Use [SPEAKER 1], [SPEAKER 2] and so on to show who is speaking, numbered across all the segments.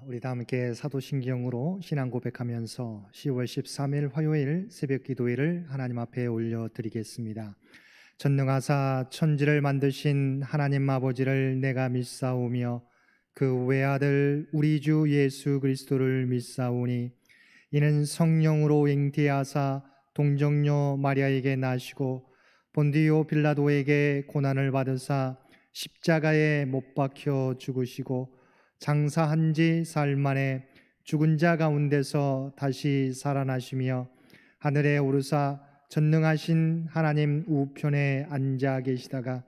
[SPEAKER 1] 우리 다 함께 사도신경으로 신앙 고백하면서 10월 13일 화요일 새벽 기도회를 하나님 앞에 올려드리겠습니다. 전능하사 천지를 만드신 하나님 아버지를 내가 믿사오며 그 외아들 우리 주 예수 그리스도를 믿사오니 이는 성령으로 잉태하사 동정녀 마리아에게 나시고 본디오 빌라도에게 고난을 받으사 십자가에 못 박혀 죽으시고 장사한 지 사흘 만에 죽은 자 가운데서 다시 살아나시며 하늘에 오르사 전능하신 하나님 우편에 앉아 계시다가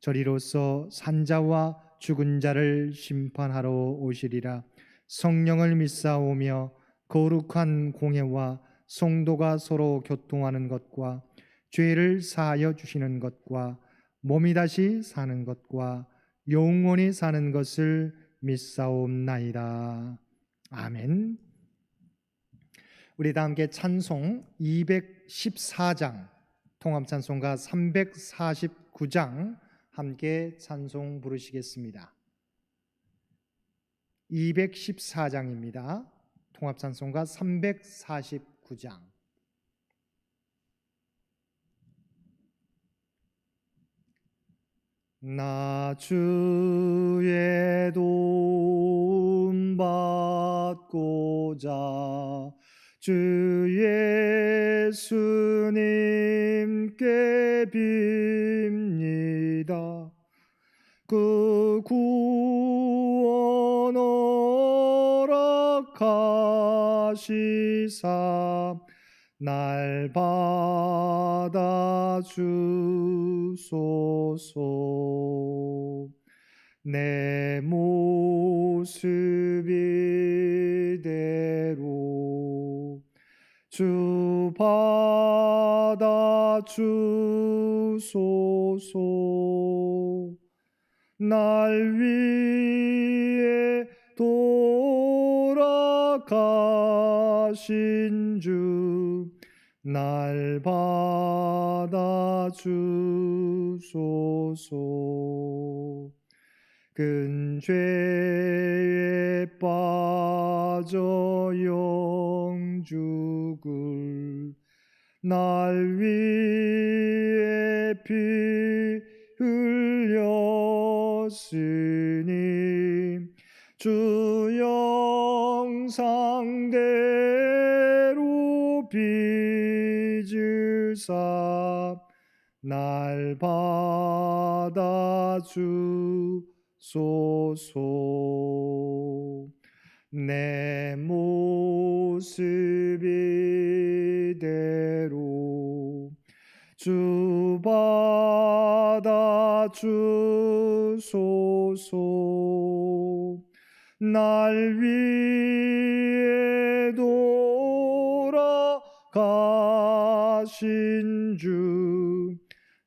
[SPEAKER 1] 저리로서 산자와 죽은 자를 심판하러 오시리라. 성령을 믿사오며 거룩한 공회와 성도가 서로 교통하는 것과 죄를 사하여 주시는 것과 몸이 다시 사는 것과 영원히 사는 것을 믿사옵나이다. 아멘. 우리 다 함께 찬송 214장, 통합찬송가 349장 함께 찬송 부르시겠습니다. 214장입니다. 통합찬송가 349장. 나 주의 도움 받고자 주 예수님께 빕니다. 그 구원 허락하시사 날 받아주소서. 내 모습 이대로 주 받아주소서. 날 위해 돌아가신 주 날 받아주소서. 큰 죄에 빠져 영 죽을 날 위해 피 흘렸으니 주 영상대로 빚으사 날 받아주소서. 내 모습 이대로 주 받아주소서. 날 위해 돌아가신 주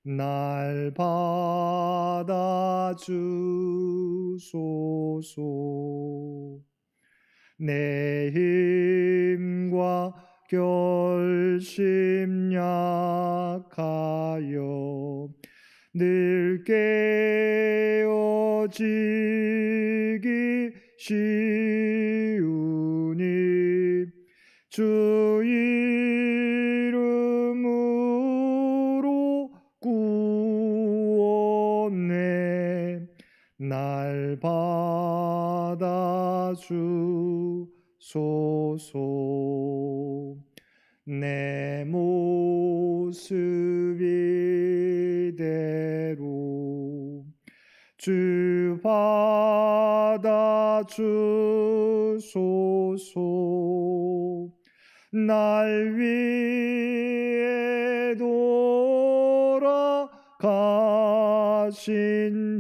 [SPEAKER 1] 날 받아주소서. 내 힘과 결심 약하여 늘 깨어지기 쉬우니 주 이름으로 구원해 날 받아주소서. 내 모습 이대로 주 받아주소서. 날 위해 돌아가신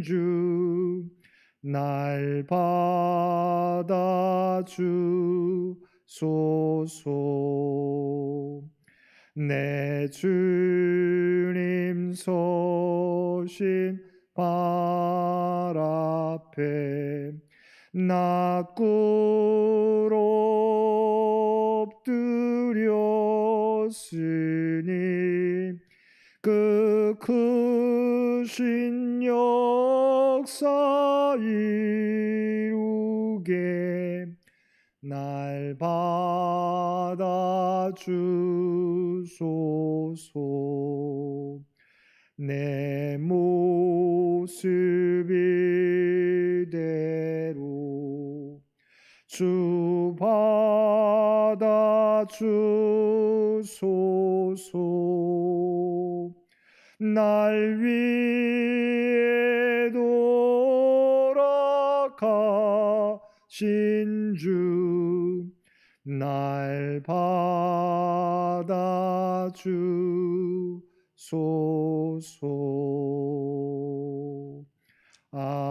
[SPEAKER 1] 주 날 받아주소서. 내 주님 서신 발 앞에 나 꿇어 엎드렸으니 그 크신 역사 이루게 날 받아주소서. 내 모습 이대로 주 받아주소서. 날 위해 돌아가신 주, 날 받아주소서. 아멘.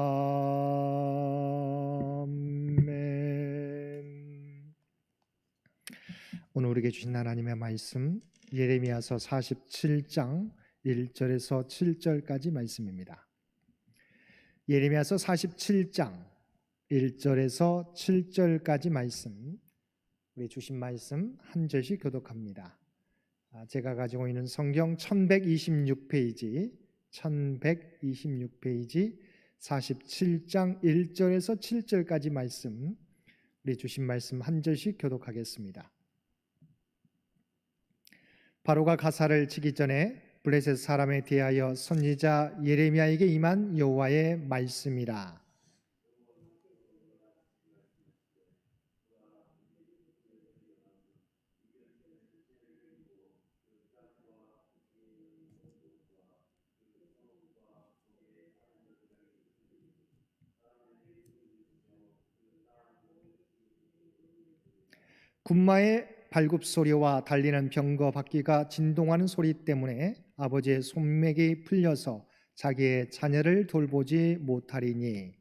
[SPEAKER 1] 오늘 우리에게 주신 하나님의 말씀, 예레미야서 47장 1절에서 7절까지 말씀입니다. 예레미야서 47장 1절에서 7절까지 말씀, 우리 주신 말씀 한 절씩 교독합니다. 제가 가지고 있는 성경 1126페이지 47장 1절에서 7절까지 말씀, 우리 주신 말씀 한 절씩 교독하겠습니다. 바로가 가사를 치기 전에 블레셋 사람에 대하여 선지자 예레미야에게 임한 여호와의 말씀이라. 군마의 발굽소리와 달리는 병거 바퀴가 진동하는 소리 때문에 아버지의 손맥이 풀려서 자기의 자녀를 돌보지 못하리니,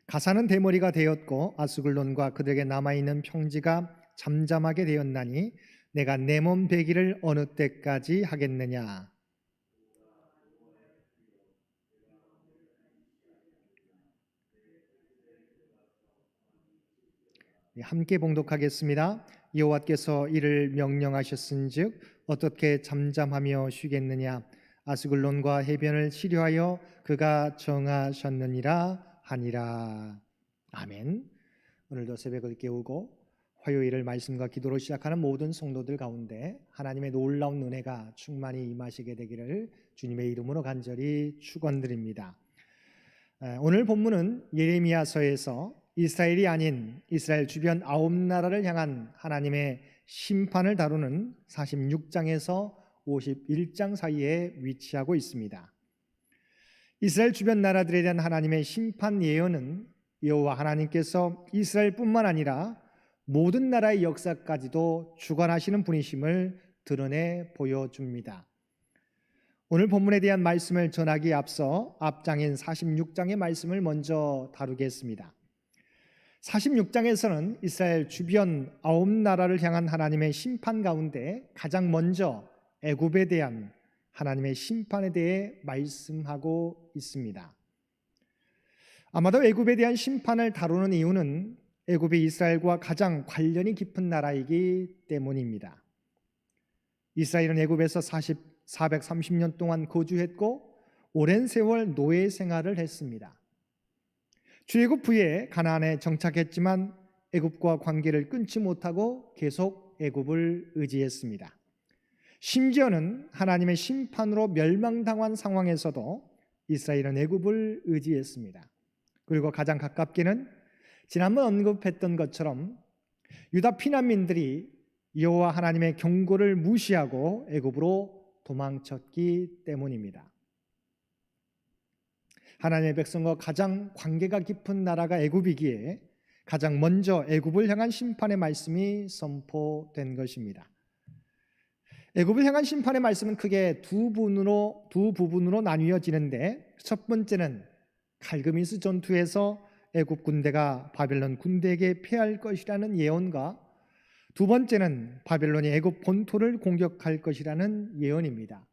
[SPEAKER 1] 가사는 대머리가 되었고 아스글론과 그들에게 남아있는 평지가 잠잠하게 되었나니 내가 내 몸 배기를 어느 때까지 하겠느냐. 함께 봉독하겠습니다. 여호와께서 이를 명령하셨은즉 어떻게 잠잠하며 쉬겠느냐. 아스글론과 해변을 치료하여 그가 정하셨느니라 하니라. 아멘. 오늘도 새벽을 깨우고 화요일을 말씀과 기도로 시작하는 모든 성도들 가운데 하나님의 놀라운 은혜가 충만히 임하시게 되기를 주님의 이름으로 간절히 축원드립니다. 오늘 본문은 예레미야서에서 이스라엘이 아닌 이스라엘 주변 9나라를 향한 하나님의 심판을 다루는 46장에서 51장 사이에 위치하고 있습니다. 이스라엘 주변 나라들에 대한 하나님의 심판 예언은 여호와 하나님께서 이스라엘뿐만 아니라 모든 나라의 역사까지도 주관하시는 분이심을 드러내 보여줍니다. 오늘 본문에 대한 말씀을 전하기에 앞서 앞장인 46장의 말씀을 먼저 다루겠습니다. 46장에서는 이스라엘 주변 9나라를 향한 하나님의 심판 가운데 가장 먼저 애굽에 대한 하나님의 심판에 대해 말씀하고 있습니다. 아마도 애굽에 대한 심판을 다루는 이유는 애굽이 이스라엘과 가장 관련이 깊은 나라이기 때문입니다. 이스라엘은 애굽에서 430년 동안 거주했고 오랜 세월 노예 생활을 했습니다. 출애굽 후에 가나안에 정착했지만 애굽과 관계를 끊지 못하고 계속 애굽을 의지했습니다. 심지어는 하나님의 심판으로 멸망당한 상황에서도 이스라엘은 애굽을 의지했습니다. 그리고 가장 가깝게는 지난번 언급했던 것처럼 유다 피난민들이 여호와 하나님의 경고를 무시하고 애굽으로 도망쳤기 때문입니다. 하나님의 백성과 가장 관계가 깊은 나라가 애굽이기에 가장 먼저 애굽을 향한 심판의 말씀이 선포된 것입니다. 애굽을 향한 심판의 말씀은 크게 두 부분으로 나뉘어지는데, 첫 번째는 갈그미스 전투에서 애굽 군대가 바벨론 군대에게 패할 것이라는 예언과, 두 번째는 바벨론이 애굽 본토를 공격할 것이라는 예언입니다.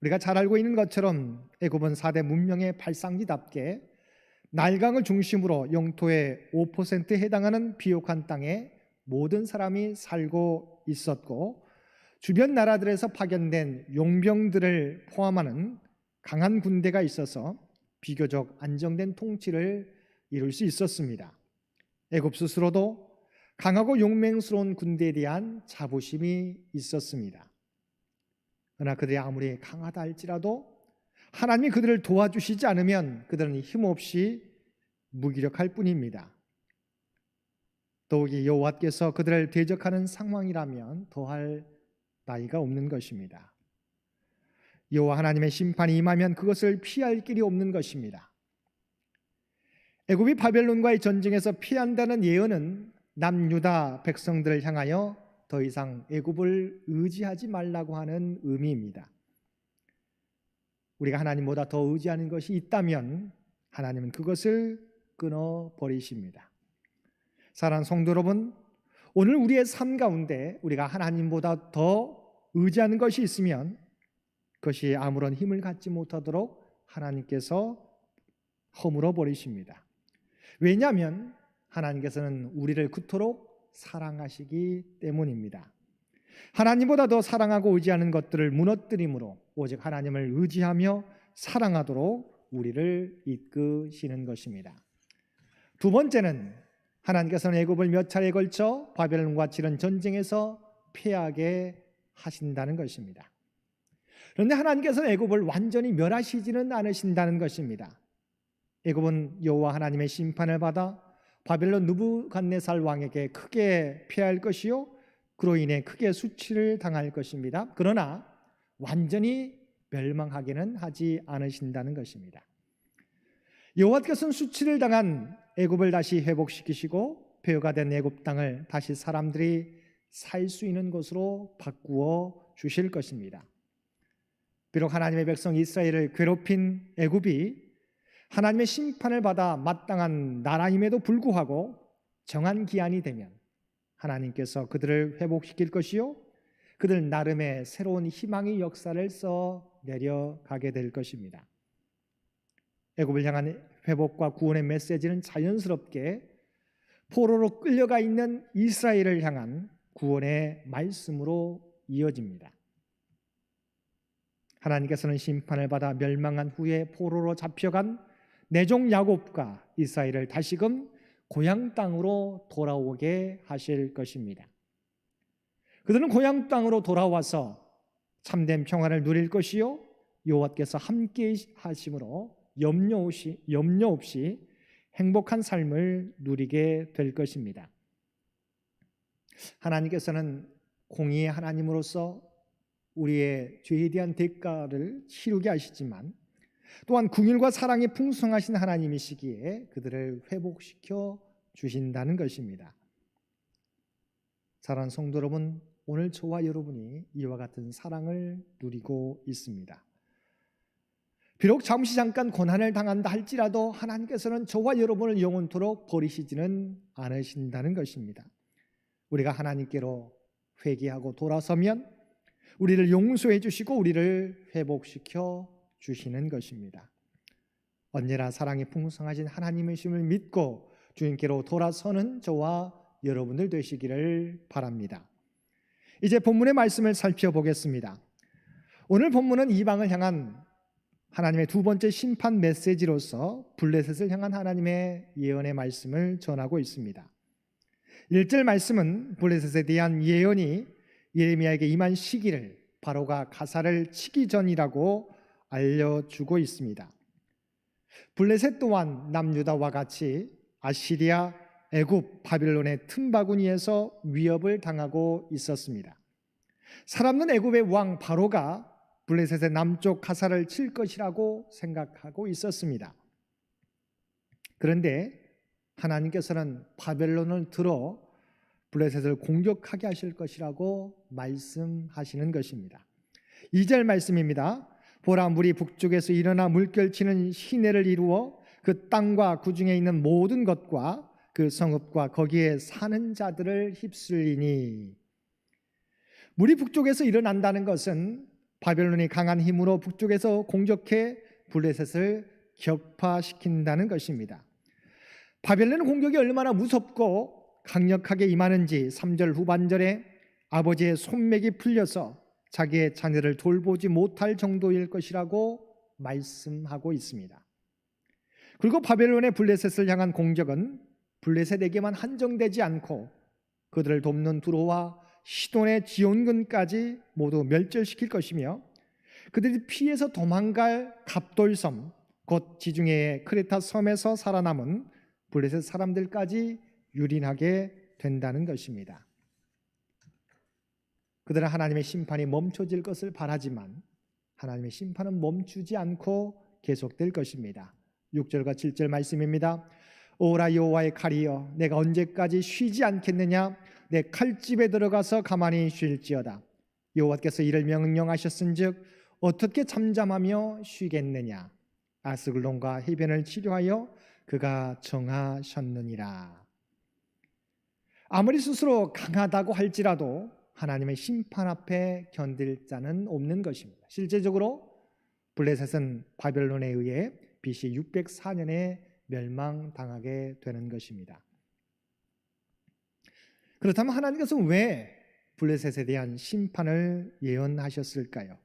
[SPEAKER 1] 우리가 잘 알고 있는 것처럼 애굽은 4대 문명의 발상지답게 나일강을 중심으로 영토의 5%에 해당하는 비옥한 땅에 모든 사람이 살고 있었고 주변 나라들에서 파견된 용병들을 포함하는 강한 군대가 있어서 비교적 안정된 통치를 이룰 수 있었습니다. 애굽 스스로도 강하고 용맹스러운 군대에 대한 자부심이 있었습니다. 그러나 그들이 아무리 강하다 할지라도 하나님이 그들을 도와주시지 않으면 그들은 힘없이 무기력할 뿐입니다. 더욱이 여호와께서 그들을 대적하는 상황이라면 더할 나위가 없는 것입니다. 여호와 하나님의 심판이 임하면 그것을 피할 길이 없는 것입니다. 애굽이 바벨론과의 전쟁에서 피한다는 예언은 남유다 백성들을 향하여 더 이상 애굽을 의지하지 말라고 하는 의미입니다. 우리가 하나님보다 더 의지하는 것이 있다면 하나님은 그것을 끊어버리십니다. 사랑하는 성도 여러분, 오늘 우리의 삶 가운데 우리가 하나님보다 더 의지하는 것이 있으면 그것이 아무런 힘을 갖지 못하도록 하나님께서 허물어 버리십니다. 왜냐하면 하나님께서는 우리를 그토록 사랑하시기 때문입니다. 하나님보다 더 사랑하고 의지하는 것들을 무너뜨림으로 오직 하나님을 의지하며 사랑하도록 우리를 이끄시는 것입니다. 두 번째는 하나님께서는 애굽을 몇 차례에 걸쳐 바벨론과 치른 전쟁에서 패하게 하신다는 것입니다. 그런데 하나님께서는 애굽을 완전히 멸하시지는 않으신다는 것입니다. 애굽은 여호와 하나님의 심판을 받아 바벨론 느부갓네살 왕에게 크게 패할 것이요 그로 인해 크게 수치를 당할 것입니다. 그러나 완전히 멸망하게는 하지 않으신다는 것입니다. 여호와께서는 수치를 당한 애굽을 다시 회복시키시고 폐허가 된 애굽 땅을 다시 사람들이 살 수 있는 곳으로 바꾸어 주실 것입니다. 비록 하나님의 백성 이스라엘을 괴롭힌 애굽이 하나님의 심판을 받아 마땅한 나라임에도 불구하고 정한 기한이 되면 하나님께서 그들을 회복시킬 것이요 그들 나름의 새로운 희망의 역사를 써 내려가게 될 것입니다. 애굽을 향한 회복과 구원의 메시지는 자연스럽게 포로로 끌려가 있는 이스라엘을 향한 구원의 말씀으로 이어집니다. 하나님께서는 심판을 받아 멸망한 후에 포로로 잡혀간 내종 야곱과 이스라엘을 다시금 고향 땅으로 돌아오게 하실 것입니다. 그들은 고향 땅으로 돌아와서 참된 평안을 누릴 것이요 여호와께서 함께 하심으로 염려 없이 행복한 삶을 누리게 될 것입니다. 하나님께서는 공의의 하나님으로서 우리의 죄에 대한 대가를 치르게 하시지만 또한 긍휼과 사랑이 풍성하신 하나님이시기에 그들을 회복시켜 주신다는 것입니다. 사랑하는 성도 여러분, 오늘 저와 여러분이 이와 같은 사랑을 누리고 있습니다. 비록 잠깐 고난을 당한다 할지라도 하나님께서는 저와 여러분을 영원토록 버리시지는 않으신다는 것입니다. 우리가 하나님께로 회개하고 돌아서면 우리를 용서해 주시고 우리를 회복시켜 주시는 것입니다. 언제나 사랑이 풍성하신 하나님이심을 믿고 주님께로 돌아서는 저와 여러분들 되시기를 바랍니다. 이제 본문의 말씀을 살펴보겠습니다. 오늘 본문은 이방을 향한 하나님의 두 번째 심판 메시지로서 블레셋을 향한 하나님의 예언의 말씀을 전하고 있습니다. 1절 말씀은 블레셋에 대한 예언이 예레미야에게 임한 시기를 바로가 가사를 치기 전이라고 알려주고 있습니다. 블레셋 또한 남유다와 같이 아시리아, 애굽, 바빌론의 틈바구니에서 위협을 당하고 있었습니다. 사람은 애굽의 왕 바로가 블레셋의 남쪽 가사를 칠 것이라고 생각하고 있었습니다. 그런데 하나님께서는 바벨론을 들어 블레셋을 공격하게 하실 것이라고 말씀하시는 것입니다. 2절 말씀입니다. 보라, 물이 북쪽에서 일어나 물결치는 시내를 이루어 그 땅과 그 중에 있는 모든 것과 그 성읍과 거기에 사는 자들을 휩쓸리니. 물이 북쪽에서 일어난다는 것은 바벨론이 강한 힘으로 북쪽에서 공격해 블레셋을 격파시킨다는 것입니다. 바벨론 공격이 얼마나 무섭고 강력하게 임하는지 3절 후반절에 아버지의 손맥이 풀려서 자기의 자녀를 돌보지 못할 정도일 것이라고 말씀하고 있습니다. 그리고 바벨론의 블레셋을 향한 공격은 블레셋에게만 한정되지 않고 그들을 돕는 두로와 시돈의 지온군까지 모두 멸절시킬 것이며 그들이 피해서 도망갈 갑돌섬, 곧 지중해의 크레타 섬에서 살아남은 블레셋 사람들까지 유린하게 된다는 것입니다. 그들은 하나님의 심판이 멈춰질 것을 바라지만 하나님의 심판은 멈추지 않고 계속될 것입니다. 6절과 7절 말씀입니다. 오라 여호와의 칼이여, 내가 언제까지 쉬지 않겠느냐? 내 칼집에 들어가서 가만히 쉴지어다. 여호와께서 이를 명령하셨은즉 어떻게 잠잠하며 쉬겠느냐? 아스글론과 해변을 치료하여 그가 정하셨느니라. 아무리 스스로 강하다고 할지라도 하나님의 심판 앞에 견딜 자는 없는 것입니다. 실제적으로 블레셋은 바벨론에 의해 BC 604년에 멸망당하게 되는 것입니다. 그렇다면 하나님께서 왜 블레셋에 대한 심판을 예언하셨을까요?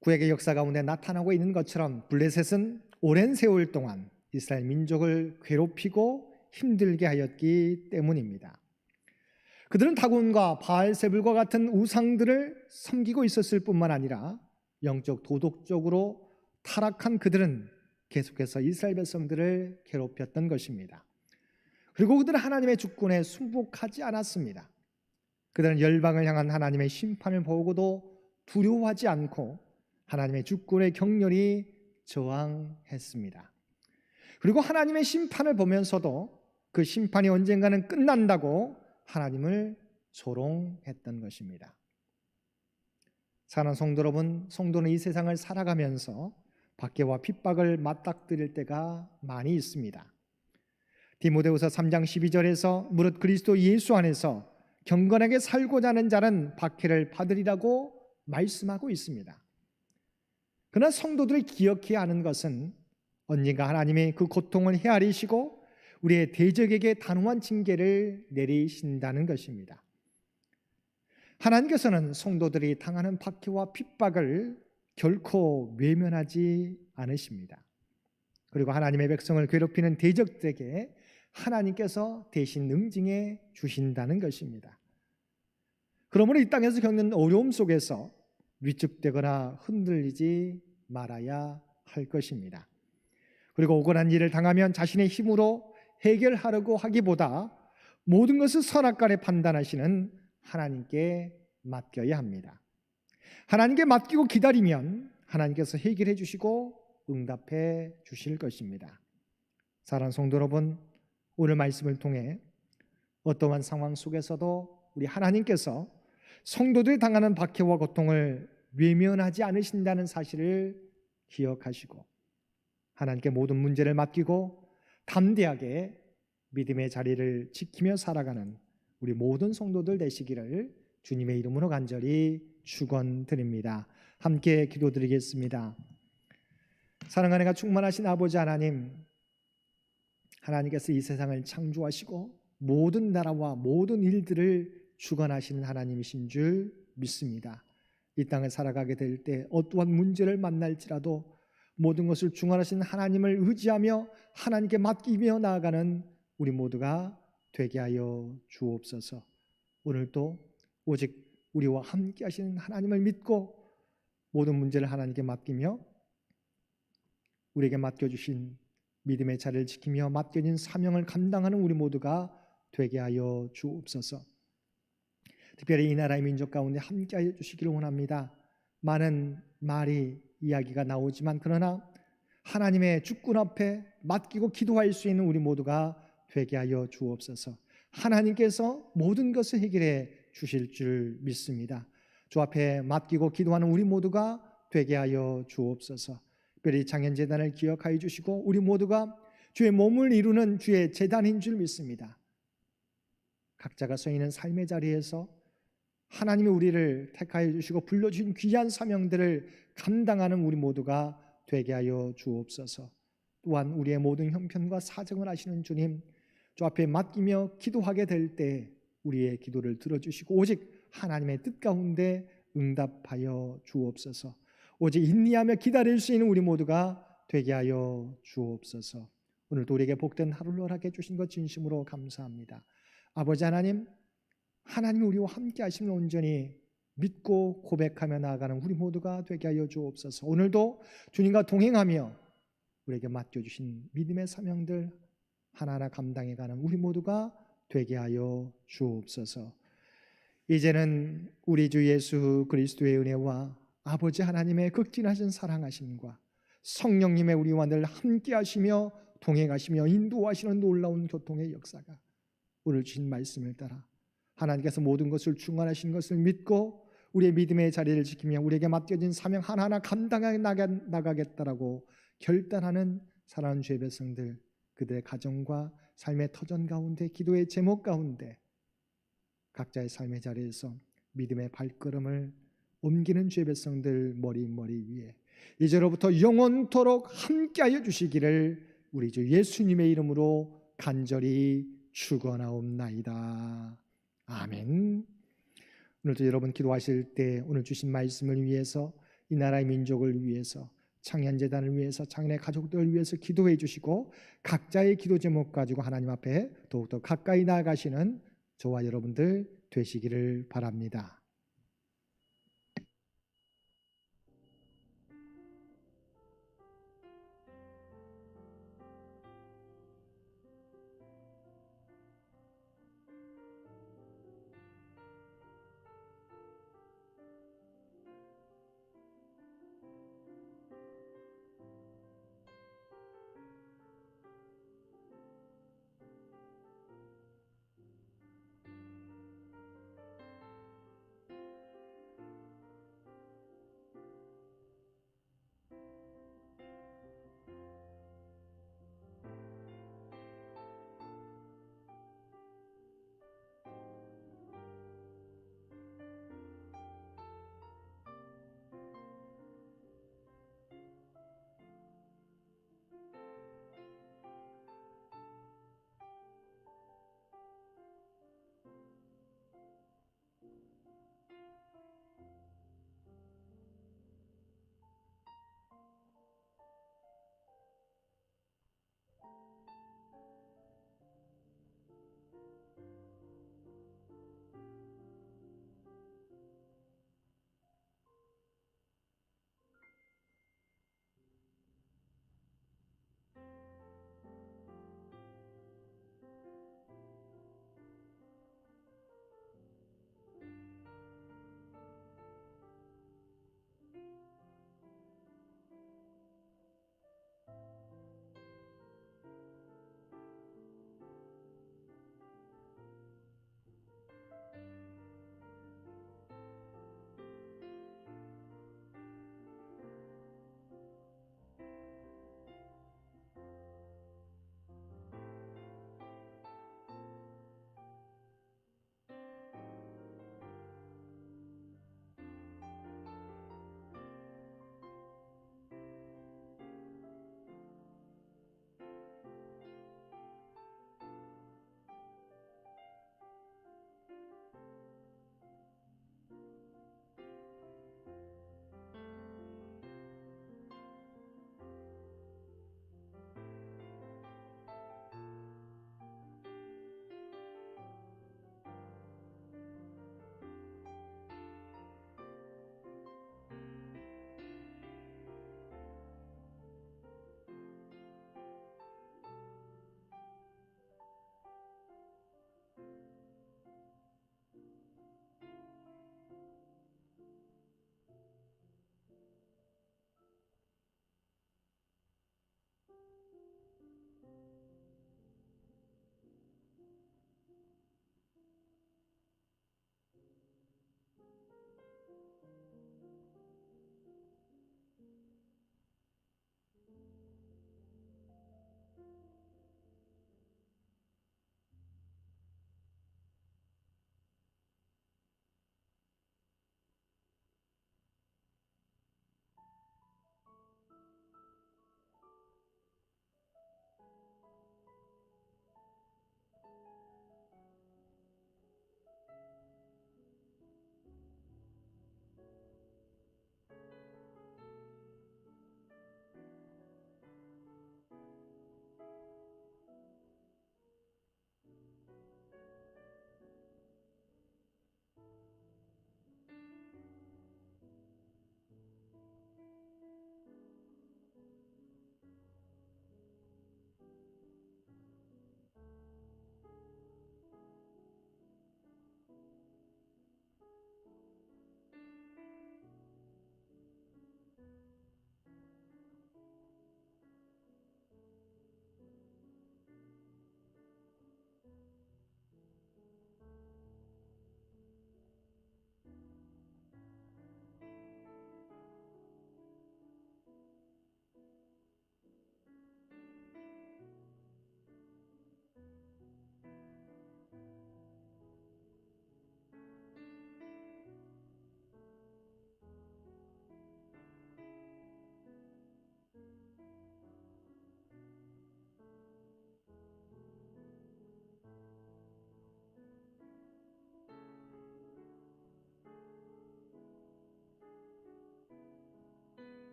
[SPEAKER 1] 구약의 역사 가운데 나타나고 있는 것처럼 블레셋은 오랜 세월 동안 이스라엘 민족을 괴롭히고 힘들게 하였기 때문입니다. 그들은 다곤과 바알세불과 같은 우상들을 섬기고 있었을 뿐만 아니라 영적 도덕적으로 타락한 그들은 계속해서 이스라엘 백성들을 괴롭혔던 것입니다. 그리고 그들은 하나님의 주권에 순복하지 않았습니다. 그들은 열방을 향한 하나님의 심판을 보고도 두려워하지 않고 하나님의 주권에 격렬히 저항했습니다. 그리고 하나님의 심판을 보면서도 그 심판이 언젠가는 끝난다고 하나님을 조롱했던 것입니다. 사랑하는 성도 여러분, 성도는 이 세상을 살아가면서 박해와 핍박을 맞닥뜨릴 때가 많이 있습니다. 디모데후서 3장 12절에서 무릇 그리스도 예수 안에서 경건하게 살고자 하는 자는 박해를 받으리라고 말씀하고 있습니다. 그러나 성도들이 기억해야 하는 것은 언젠가 하나님이 그 고통을 헤아리시고 우리의 대적에게 단호한 징계를 내리신다는 것입니다. 하나님께서는 성도들이 당하는 박해와 핍박을 결코 외면하지 않으십니다. 그리고 하나님의 백성을 괴롭히는 대적들에게 하나님께서 대신 응징해 주신다는 것입니다. 그러므로 이 땅에서 겪는 어려움 속에서 위축되거나 흔들리지 말아야 할 것입니다. 그리고 억울한 일을 당하면 자신의 힘으로 해결하려고 하기보다 모든 것을 선악간에 판단하시는 하나님께 맡겨야 합니다. 하나님께 맡기고 기다리면 하나님께서 해결해 주시고 응답해 주실 것입니다. 사랑하는 성도 여러분, 오늘 말씀을 통해 어떠한 상황 속에서도 우리 하나님께서 성도들이 당하는 박해와 고통을 외면하지 않으신다는 사실을 기억하시고 하나님께 모든 문제를 맡기고 담대하게 믿음의 자리를 지키며 살아가는 우리 모든 성도들 되시기를 주님의 이름으로 간절히 축원드립니다. 함께 기도드리겠습니다. 사랑하는 가 충만하신 아버지 하나님, 하나님께서 이 세상을 창조하시고 모든 나라와 모든 일들을 주관하시는 하나님이신 줄 믿습니다. 이 땅을 살아가게 될 때 어떠한 문제를 만날지라도 모든 것을 주관하신 하나님을 의지하며 하나님께 맡기며 나아가는 우리 모두가 되게 하여 주옵소서. 오늘도 오직 우리와 함께 하시는 하나님을 믿고 모든 문제를 하나님께 맡기며 우리에게 맡겨주신 믿음의 자리를 지키며 맡겨진 사명을 감당하는 우리 모두가 되게 하여 주옵소서. 특별히 이 나라의 민족 가운데 함께 하여 주시기를 원합니다. 많은 말이 이야기가 나오지만 그러나 하나님의 주권 앞에 맡기고 기도할 수 있는 우리 모두가 되게 하여 주옵소서. 하나님께서 모든 것을 해결해 주실 줄 믿습니다. 주 앞에 맡기고 기도하는 우리 모두가 되게 하여 주옵소서. 특별히 장현재단을 기억하여 주시고 우리 모두가 주의 몸을 이루는 주의 재단인 줄 믿습니다. 각자가 서 있는 삶의 자리에서 하나님이 우리를 택하여 주시고 불러주신 귀한 사명들을 감당하는 우리 모두가 되게 하여 주옵소서. 또한 우리의 모든 형편과 사정을 아시는 주님, 주 앞에 맡기며 기도하게 될 때 우리의 기도를 들어주시고 오직 하나님의 뜻 가운데 응답하여 주옵소서. 오직 인내하며 기다릴 수 있는 우리 모두가 되게 하여 주옵소서. 오늘도 우리에게 복된 하루를 허락해 주신 것 진심으로 감사합니다. 아버지 하나님, 하나님이 우리와 함께 하심을 온전히 믿고 고백하며 나아가는 우리 모두가 되게 하여 주옵소서. 오늘도 주님과 동행하며 우리에게 맡겨주신 믿음의 사명들 하나하나 감당해가는 우리 모두가 되게 하여 주옵소서. 이제는 우리 주 예수 그리스도의 은혜와 아버지 하나님의 극진하신 사랑하심과 성령님의 우리와 늘 함께 하시며 동행하시며 인도하시는 놀라운 교통의 역사가 오늘 주신 말씀을 따라 하나님께서 모든 것을 중간하신 것을 믿고 우리의 믿음의 자리를 지키며 우리에게 맡겨진 사명 하나하나 감당해 나가겠다라고 결단하는 사랑하는 주의 백성들, 그들의 가정과 삶의 터전 가운데, 기도의 제목 가운데 각자의 삶의 자리에서 믿음의 발걸음을 옮기는 주의 백성들 머리 위에 이제로부터 영원토록 함께하여 주시기를 우리 주 예수님의 이름으로 간절히 축원하옵나이다. 아멘. 오늘도 여러분 기도하실 때 오늘 주신 말씀을 위해서, 이 나라의 민족을 위해서, 창현재단을 위해서, 창현의 가족들을 위해서 기도해 주시고 각자의 기도 제목 가지고 하나님 앞에 더욱더 가까이 나아가시는 저와 여러분들 되시기를 바랍니다.